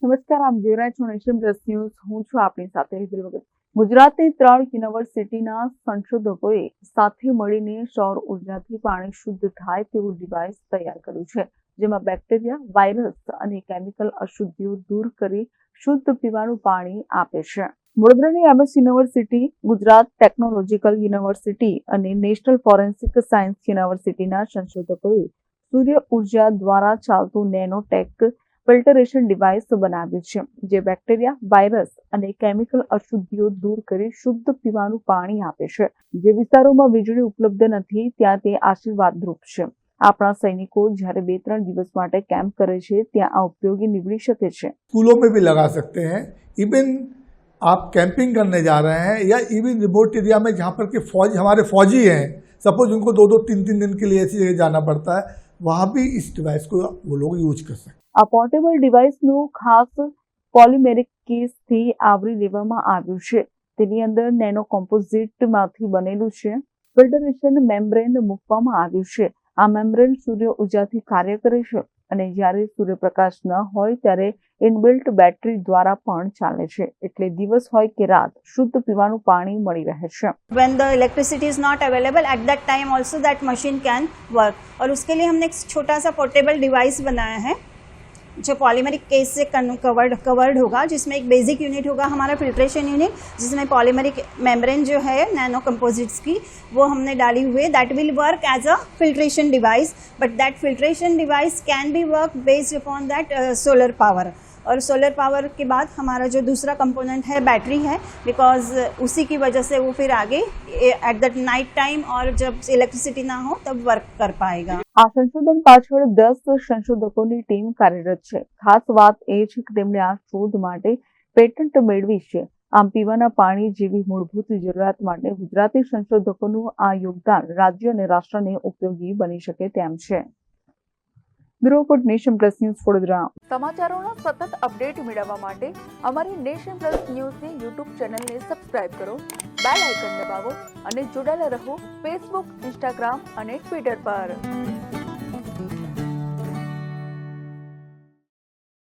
નમસ્કાર, આપ જોઈ રહ્યા છો નેશન પ્લસ ન્યૂઝ. હું છું આપની સાથે હેતલ વગર. ગુજરાતની 3 યુનિવર્સિટીના સંશોધકોએ સાથે મળીને સૌર ઉર્જાથી પાણી શુદ્ધ થાય તેવું ડિવાઇસ તૈયાર કર્યું છે, જેમાં બેક્ટેરિયા, વાયરસ અને કેમિકલ અશુદ્ધિઓ દૂર કરી શુદ્ધ પીવાનું પાણી આપે છે. વડોદરાની MS university, Gujarat technological university અને નેશનલ ફોરેન્સિક સાયન્સ યુનિવર્સિટીના સંશોધકોએ સૂર્ય ઉર્જા દ્વારા ચાલતું નેનોટેક ફિલ્ટરેશન ડિવાઇસ બનાવ્યું છે, જે બેક્ટેરિયા, વાયરસ અને કેમિકલ અશુદ્ધિઓ દૂર કરી શુદ્ધ પીવાનું પાણી આપે છે. જે વિસ્તારોમાં વીજળી ઉપલબ્ધ નથી ત્યાં તે આશીર્વાદરૂપ છે. આપણા સૈનિકો જ્યારે 2-3 દિવસ માટે કેમ્પ કરે છે ત્યાં આ ઉપયોગી નીવડી શકે છે. स्कूलों में भी लगा सकते हैं. इवन आप कैंपिंग करने जा रहे हैं या इवन रिमोट एरिया में जहाँ पर के हमारे फौजी हैं, सपोज उनको 2-3 दिन के लिए ऐसी जगह जाना पड़ता है, वहाँ भी इस डिवाइस को वो लोग यूज कर सकते हैं. આ પોર્ટેબલ ડિવાઇસનું ખાસ પોલિમેરિક કેસથી આવરી લેવામાં આવ્યું છે. તેની અંદર નેનો કોમ્પોઝિટમાંથી બનેલું છે. ફિલ્ટરેશન મેમ્બ્રેન મૂકવામાં આવ્યું છે. આ મેમ્બ્રેન સૂર્ય ઉર્જાથી કાર્ય કરે છે અને જ્યારે સૂર્યપ્રકાશ ન હોય ત્યારે ઇનબિલ્ટ બેટરી દ્વારા પણ ચાલે છે, એટલે દિવસ હોય કે રાત શુદ્ધ પીવાનું પાણી મળી રહે છે. When the electricity is not available at that time also that machine can work. और उसके लिए हमने एक छोटा सा पोर्टेबल डिवाइस बनाया है जो पॉलीमेरिक केस से कवर्ड होगा, जिसमें एक बेसिक यूनिट होगा हमारा फिल्ट्रेशन यूनिट, जिसमें पॉलीमेरिक मेम्ब्रेन जो है नैनो कंपोजिट्स की वो हमने डाली हुई है. That will work as a filtration device, but that filtration device can be work based upon that solar power. और सोलर पावर के बाद हमारा जो दूसरा कंपोनेंट है बैटरी है, बिकॉज उसी की वजह से वो फिर आगे एट दैट नाइट टाइम और जब इलेक्ट्रिसिटी ना हो तब वर्क कर पाएगा. આ સંશોધન પાછળ 10 સંશોધકોની ટીમ કાર્યરત છે. ખાસ વાત એ છે કે તેમણે આ શોધ માટે પેટન્ટ મેળવી છે. આમ પીવાના પાણી જેવી મૂળભૂત જરૂરિયાત માટે ગુજરાતી સંશોધકોનું આ યોગદાન રાજ્ય અને રાષ્ટ્રને ઉપયોગી બની શકે તેમ છે. Bureau report, Nation Plus News, Vadodara. સમાચારોના સતત અપડેટ મેળવવા માટે અમારી નેશન પ્લસ ન્યૂઝની યુટ્યુબ ચેનલને સબસ્ક્રાઇબ કરો, બેલ આઇકન દબાવો અને જોડાયેલા રહો ફેસબુક, ઇન્સ્ટાગ્રામ અને ટ્વિટર પર.